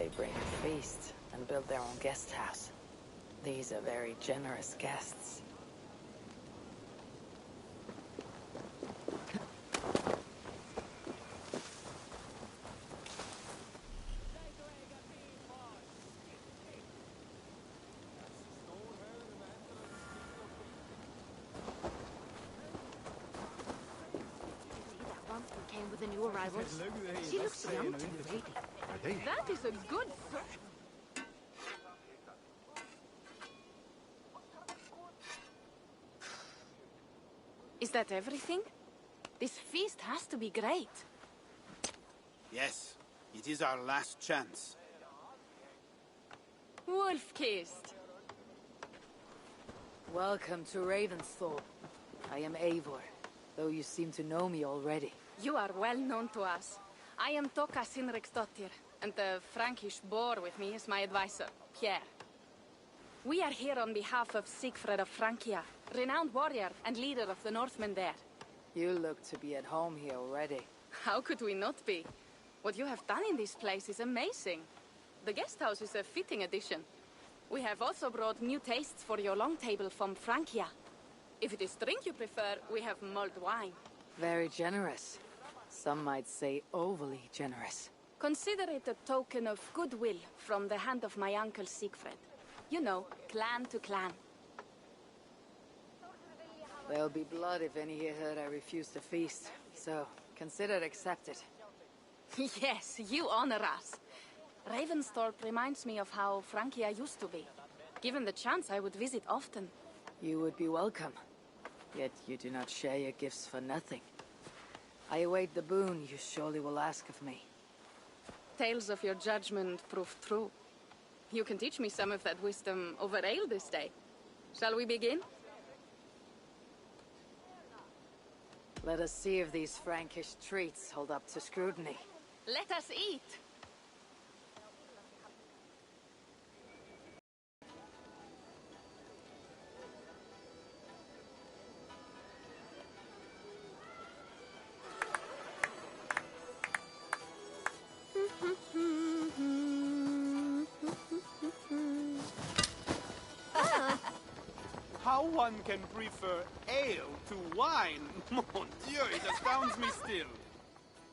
they bring a feast and build their own guest house. These are very generous guests. With the new arrivals. She looks young to be ready. That is a good... Is that everything? This feast has to be great. Yes, it is our last chance. Wolf-kissed. Welcome to Ravensthorpe. I am Eivor, though you seem to know me already. You are well known to us. I am Toka Sinriksdottir, and the Frankish boar with me is my advisor, Pierre. We are here on behalf of Sigfred of Francia, renowned warrior and leader of the Northmen there. You look to be at home here already. How could we not be? What you have done in this place is amazing. The guest house is a fitting addition. We have also brought new tastes for your long table from Francia. If it is drink you prefer, we have mulled wine. Very generous. Some might say overly generous. Consider it a token of goodwill from the hand of my uncle Sigfred. You know, clan to clan. There'll be blood if any here heard I refuse to feast, so consider it accepted. Yes, you honor us. Ravensthorpe reminds me of how Francia used to be. Given the chance, I would visit often. You would be welcome. Yet you do not share your gifts for nothing. I await the boon you surely will ask of me. Tales of your judgment proved true. You can teach me some of that wisdom over ale this day. Shall we begin? Let us see if these Frankish treats hold up to scrutiny. Let us eat! How one can prefer ale to wine? Mon Dieu, it astounds me still.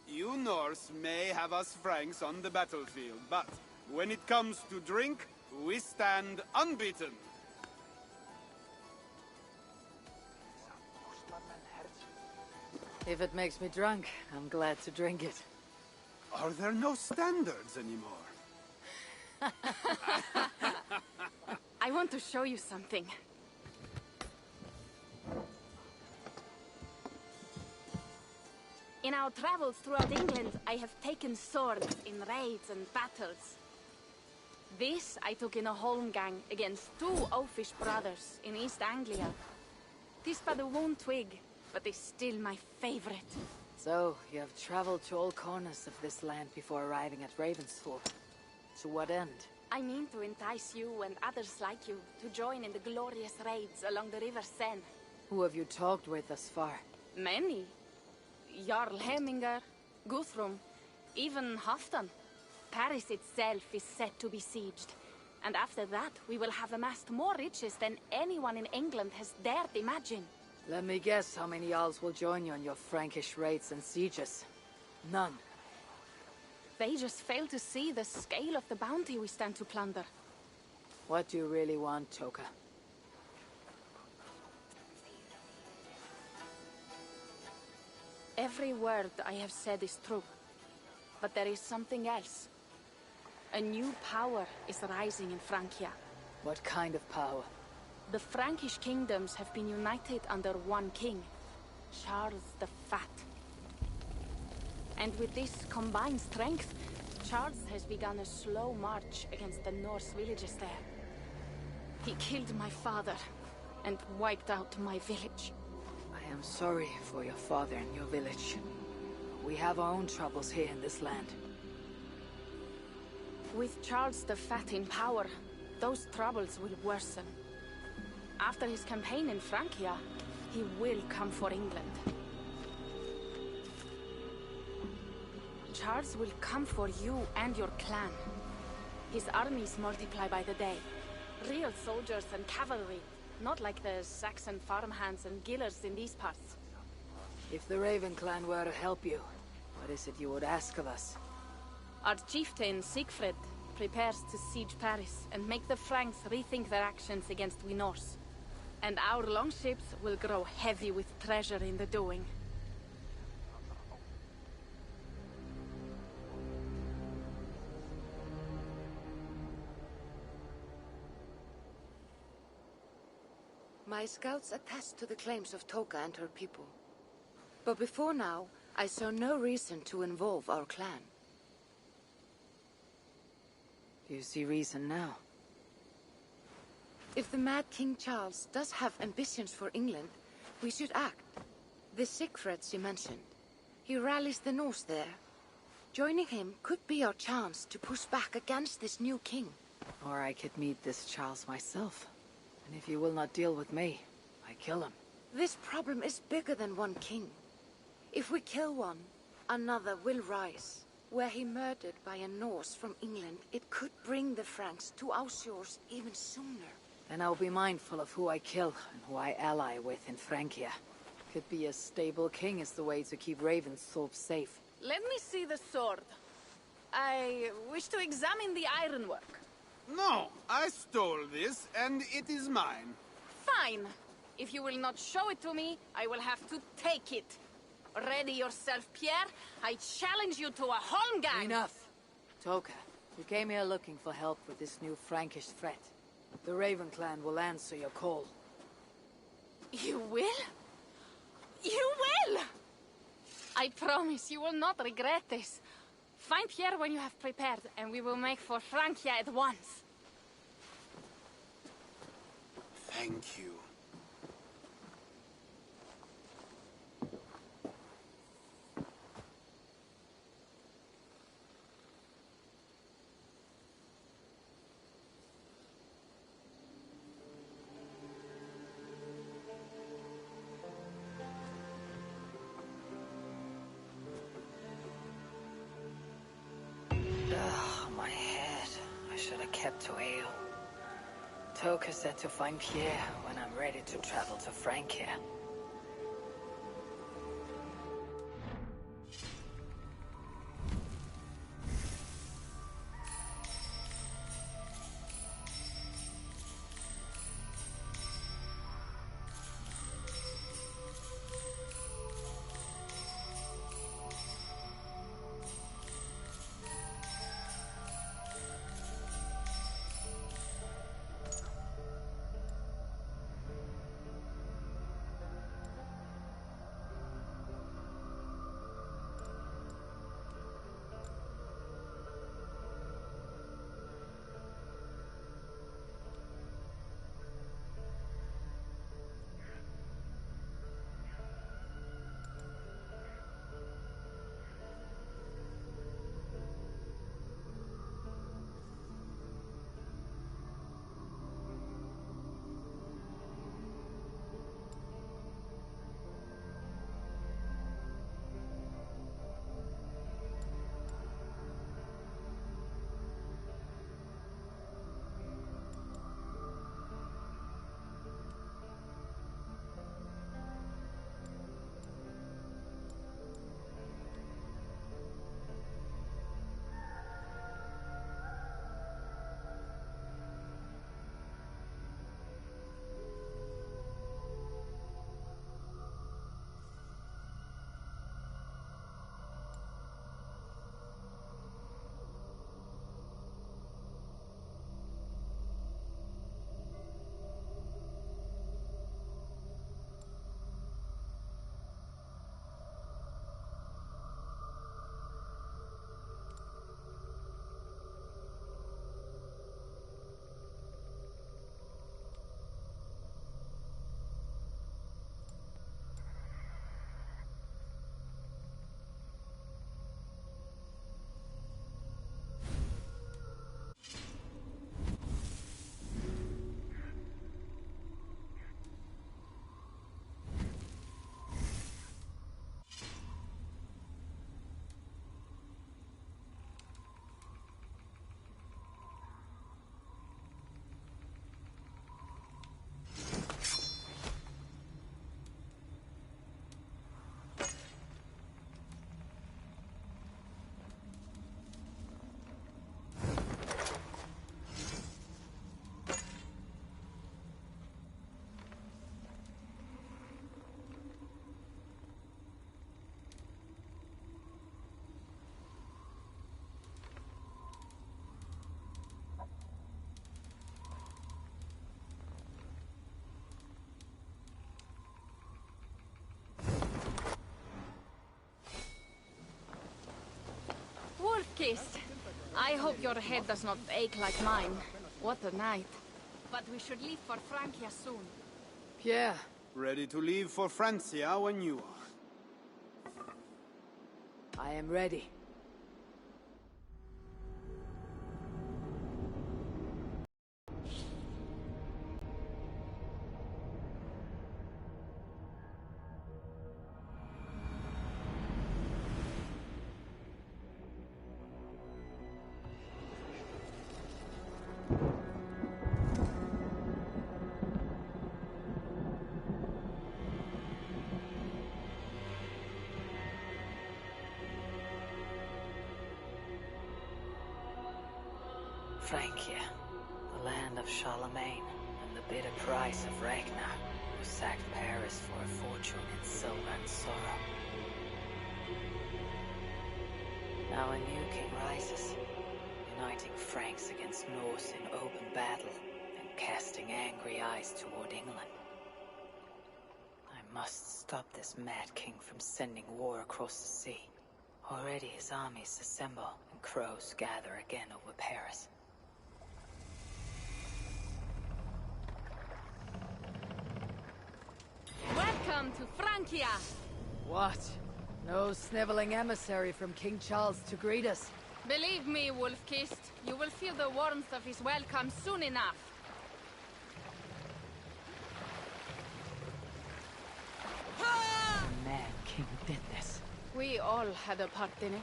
You Norse may have us Franks on the battlefield, but when it comes to drink, we stand unbeaten. If it makes me drunk, I'm glad to drink it. Are there no standards anymore? I want to show you something. In our travels throughout England, I have taken swords in raids and battles. This I took in a holmgang against two oafish brothers in East Anglia. Tis but a worn twig, but is still my favorite. So, you have traveled to all corners of this land before arriving at Ravensthorpe. To what end? I mean to entice you and others like you to join in the glorious raids along the River Seine. Who have you talked with thus far? Many. Jarl Hemminger, Guthrum, even Halfdan. Paris itself is set to be sieged. And after that, we will have amassed more riches than anyone in England has dared imagine. Let me guess how many Jarls will join you on your Frankish raids and sieges. None. They just fail to see the scale of the bounty we stand to plunder. What do you really want, Toka? Every word I have said is true. But there is something else. A new power is rising in Francia. What kind of power? The Frankish kingdoms have been united under one king, Charles the Fat. And with this combined strength, Charles has begun a slow march against the Norse villages there. He killed my father and wiped out my village. I am sorry for your father and your village. We have our own troubles here in this land. With Charles the Fat in power, those troubles will worsen. After his campaign in Francia, he will come for England. Charles will come for you and your clan. His armies multiply by the day. Real soldiers and cavalry, not like the Saxon farmhands and gillers in these parts. If the Raven clan were to help you, what is it you would ask of us? Our chieftain, Siegfried, prepares to siege Paris and make the Franks rethink their actions against we Norse. And our longships will grow heavy with treasure in the doing. My scouts attest to the claims of Toka and her people. But before now, I saw no reason to involve our clan. Do you see reason now? If the mad King Charles does have ambitions for England, we should act. The Siegfried you mentioned, he rallies the Norse there. Joining him could be our chance to push back against this new king. Or I could meet this Charles myself. And if you will not deal with me, I kill him. This problem is bigger than one king. If we kill one, another will rise. Were he murdered by a Norse from England, it could bring the Franks to our shores even sooner. Then I'll be mindful of who I kill and who I ally with in Francia. Could be a stable king is the way to keep Ravensthorpe safe. Let me see the sword. I wish to examine the ironwork. No, I stole this, and it is mine. Fine. If you will not show it to me, I will have to take it. Ready yourself, Pierre. I challenge you to a holmgang. Enough. Toka, you came here looking for help with this new Frankish threat. The Raven clan will answer your call. You will? You will! I promise you will not regret this. Find Pierre when you have prepared, and we will make for Francia at once. Thank you. My head. I should have kept to ale. Toka said to find Pierre when I'm ready to travel to Francia. Wolf-kissed. I hope your head does not ache like mine. What a night. But we should leave for Francia soon. Pierre. Ready to leave for Francia when you are. I am ready. Francia, the land of Charlemagne, and the bitter price of Ragnar, who sacked Paris for a fortune in silver and sorrow. Now a new king rises, uniting Franks against Norse in open battle, and casting angry eyes toward England. I must stop this mad king from sending war across the sea. Already his armies assemble, and crows gather again over Paris. Welcome to Francia! What? No sniveling emissary from King Charles to greet us? Believe me, Wolf-kissed, you will feel the warmth of his welcome soon enough. The mad king did this. We all had a part in it.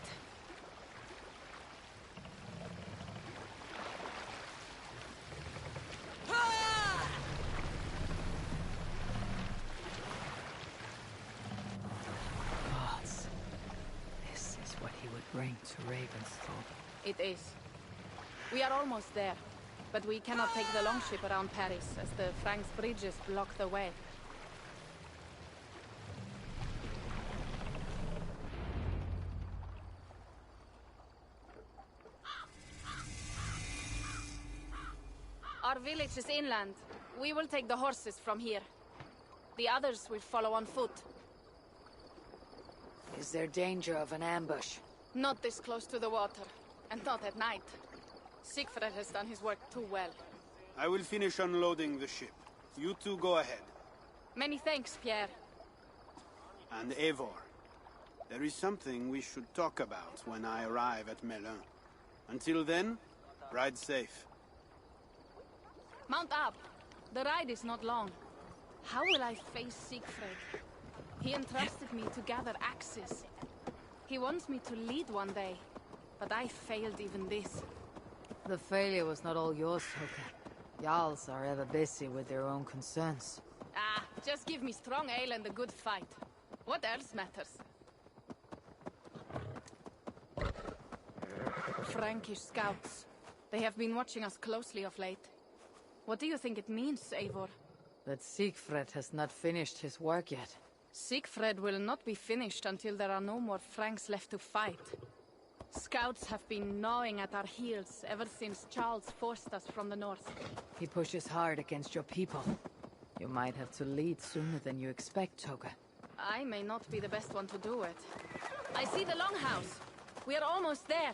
Gods. This is what he would bring to Ravensthorpe. It is. We are almost there, but we cannot take the longship around Paris as the Franks' bridges block the way. Our village is inland. We will take the horses from here. The others will follow on foot. Is there danger of an ambush? Not this close to the water, and not at night. Siegfried has done his work too well. I will finish unloading the ship. You two go ahead. Many thanks, Pierre. And Eivor, there is something we should talk about when I arrive at Melun. Until then, ride safe. Mount up. The ride is not long. How will I face Siegfried? He entrusted me to gather axes. He wants me to lead one day, but I failed even this. The failure was not all yours, Toka. Jarls are ever busy with their own concerns. Ah, just give me strong ale and a good fight. What else matters? Frankish scouts. They have been watching us closely of late. What do you think it means, Eivor? That Siegfried has not finished his work yet. Siegfried will not be finished until there are no more Franks left to fight. Scouts have been gnawing at our heels ever since Charles forced us from the north. He pushes hard against your people. You might have to lead sooner than you expect, Toga. I may not be the best one to do it. I see the longhouse. We are almost there.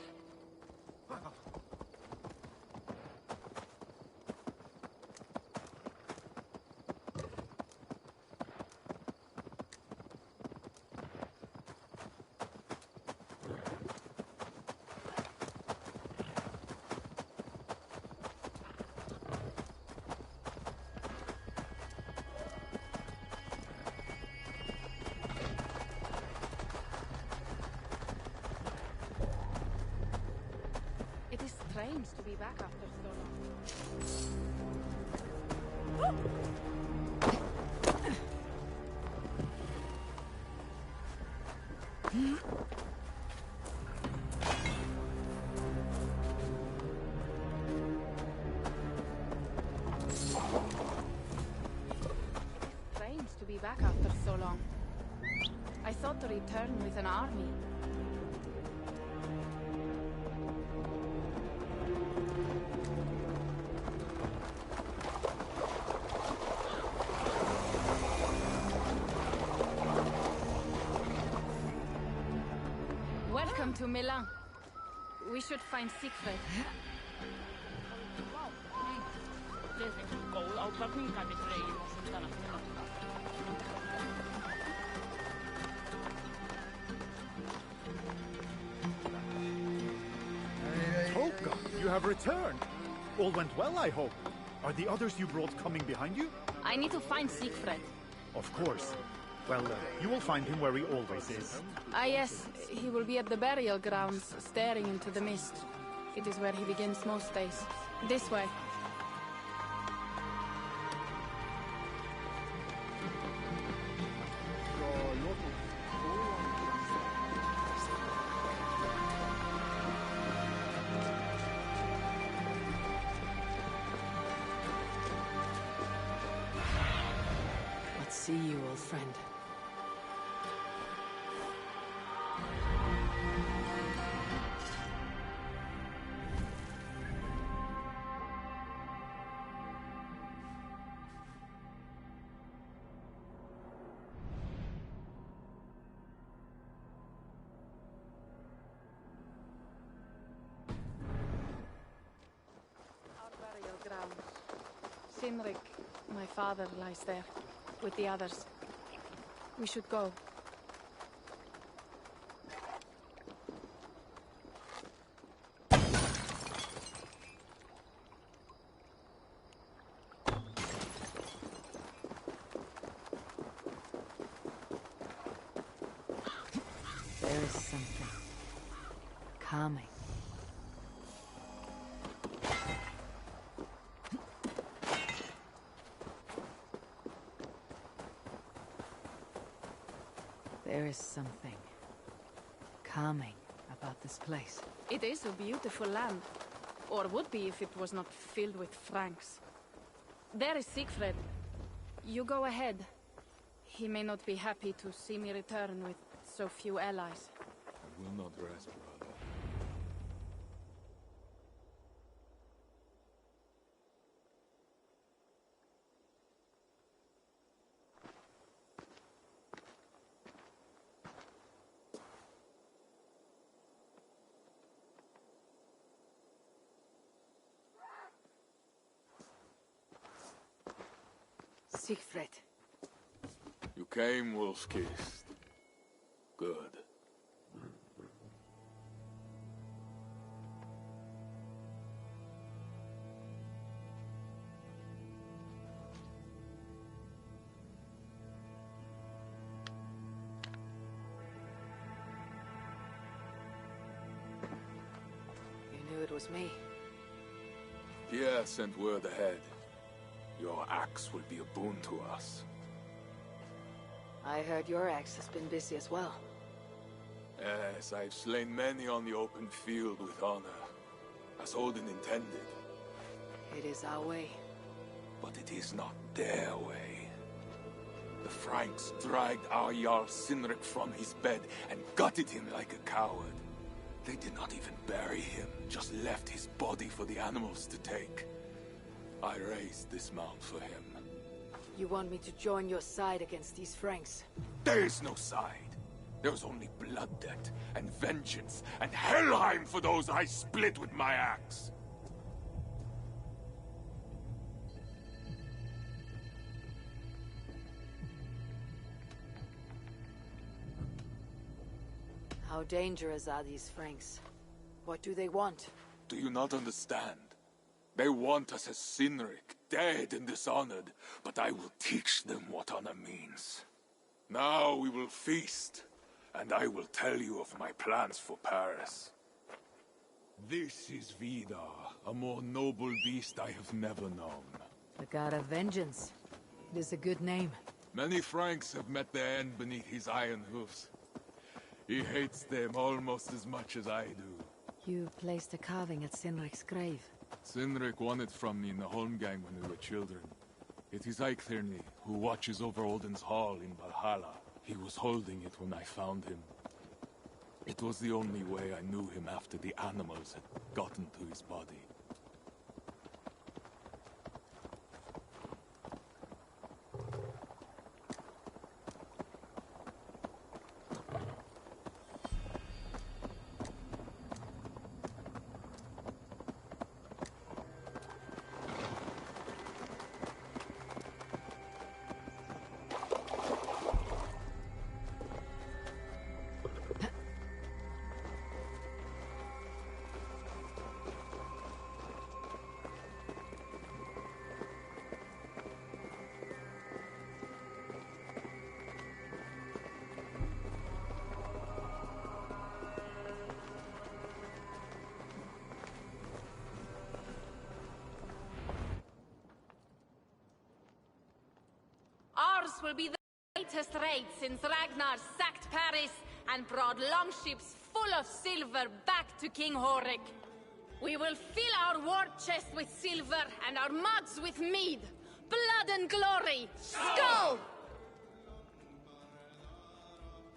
It is strange to be back after so long. Strange to be back after so long. I thought to return with an army. Welcome to Milan. We should find Siegfried. Tolka, you have returned. All went well, I hope. Are the others you brought coming behind you? I need to find Siegfried. Of course. Well, you will find him where he always is. Ah, yes. He will be at the burial grounds, staring into the mist. It is where he begins most days. This way. Let's see you, old friend. Our burial grounds. Sinrik, my father, lies there, with the others. We should go. There is something calming. There is something calming about this place. It is a beautiful land. Or would be if it was not filled with Franks. There is Siegfried. You go ahead. He may not be happy to see me return with so few allies. I will not rest, brother. Siegfried. You came wolf-kissed. Good. You knew it was me. Pierre sent word ahead. Your axe will be a boon to us. I heard your axe has been busy as well. Yes, I've slain many on the open field with honor, as Odin intended. It is our way. But it is not their way. The Franks dragged our Jarl Sinrik from his bed and gutted him like a coward. They did not even bury him, just left his body for the animals to take. I raised this mound for him. You want me to join your side against these Franks? There is no side. There is only blood debt, and vengeance, and Helheim for those I split with my axe. How dangerous are these Franks? What do they want? Do you not understand? They want us as Sinrik, dead and dishonored, but I will teach them what honor means. Now we will feast, and I will tell you of my plans for Paris. This is Vidar, a more noble beast I have never known. The god of vengeance. It is a good name. Many Franks have met their end beneath his iron hoofs. He hates them almost as much as I do. You placed a carving at Sinrik's grave. Sinrik won it from me in the Holmgang when we were children. It is Eiktherni, who watches over Odin's hall in Valhalla. He was holding it when I found him. It was the only way I knew him after the animals had gotten to his body. ours will be the greatest raid since Ragnar sacked Paris and brought longships full of silver back to King Horik. We will fill our war chest with silver and our mugs with mead. Blood and glory! Skull!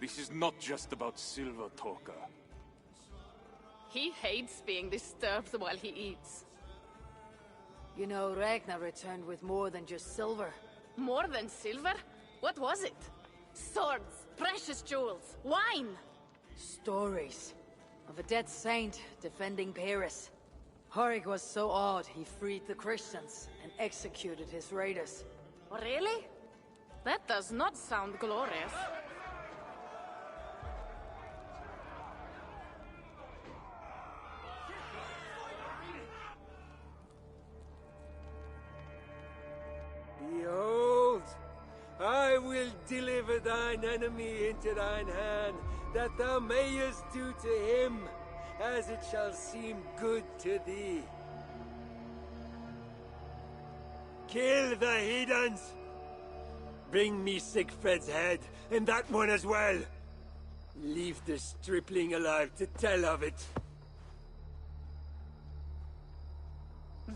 This is not just about silver, Toka. He hates being disturbed while he eats. You know, Ragnar returned with more than just silver. More than silver? What was it? Swords, precious jewels, wine! Stories of a dead saint defending Paris. Horik was so awed he freed the Christians and executed his raiders. Really? That does not sound glorious. Behold, I will deliver thine enemy into thine hand, that thou mayest do to him as it shall seem good to thee. Kill the heathens! Bring me Sigfred's head, and that one as well. Leave the stripling alive to tell of it.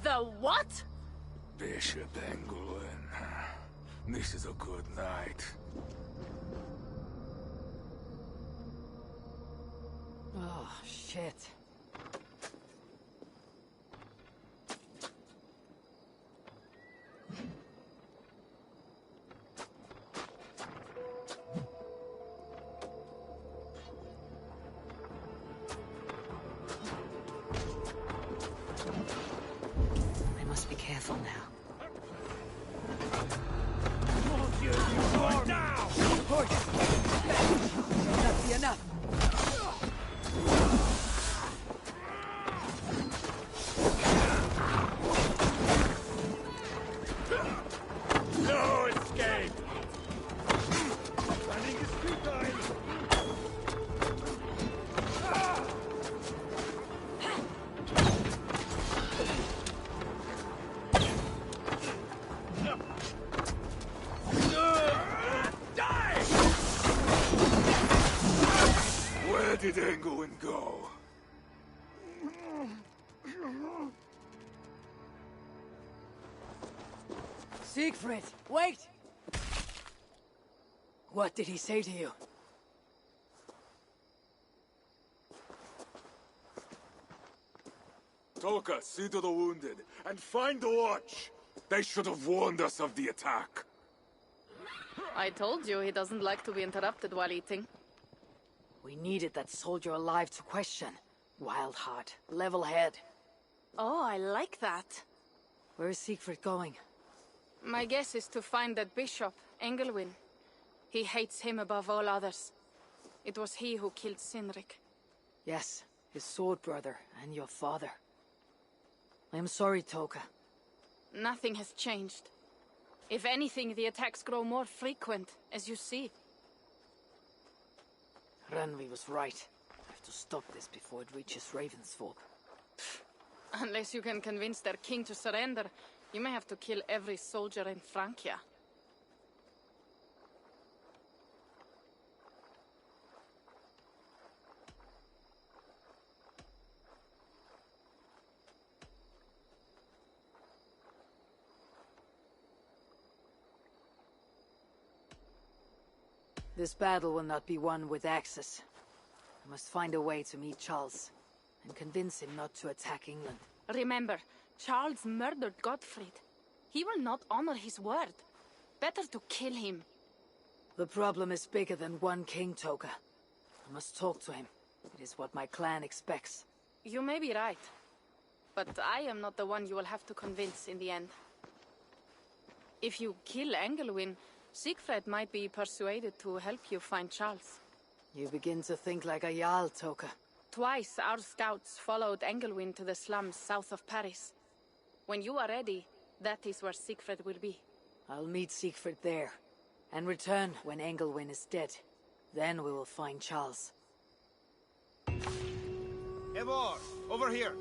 The what? Bishop Engelwin. This is a good night. Oh, shit. I must be careful now. That'll be enough. No escape! Running is futile! Where did Engelwin go? Siegfried, wait! What did he say to you? Toka, see to the wounded, and find the watch! They should have warned us of the attack. I told you he doesn't like to be interrupted while eating. We needed that soldier alive to question. Wild heart, level head. Oh, I like that. Where is Siegfried going? My guess is to find that bishop, Engelwin. He hates him above all others. It was he who killed Cynric. Yes, his sword brother and your father. I am sorry, Toka. Nothing has changed. If anything, the attacks grow more frequent, as you see. Randvi was right. I have to stop this before it reaches Ravensfolk. Unless you can convince their king to surrender, you may have to kill every soldier in Francia. This battle will not be won with axes. I must find a way to meet Charles, and convince him not to attack England. Remember, Charles murdered Godfrey. He will not honor his word. Better to kill him. The problem is bigger than one king, Toka. I must talk to him. It is what my clan expects. You may be right. But I am not the one you will have to convince in the end. If you kill Engelwin, Siegfried might be persuaded to help you find Charles. You begin to think like a Jarl, Toka. Twice our scouts followed Engelwin to the slums south of Paris. When you are ready, that is where Siegfried will be. I'll meet Siegfried there, and return when Engelwin is dead. Then we will find Charles. Eivor, over here.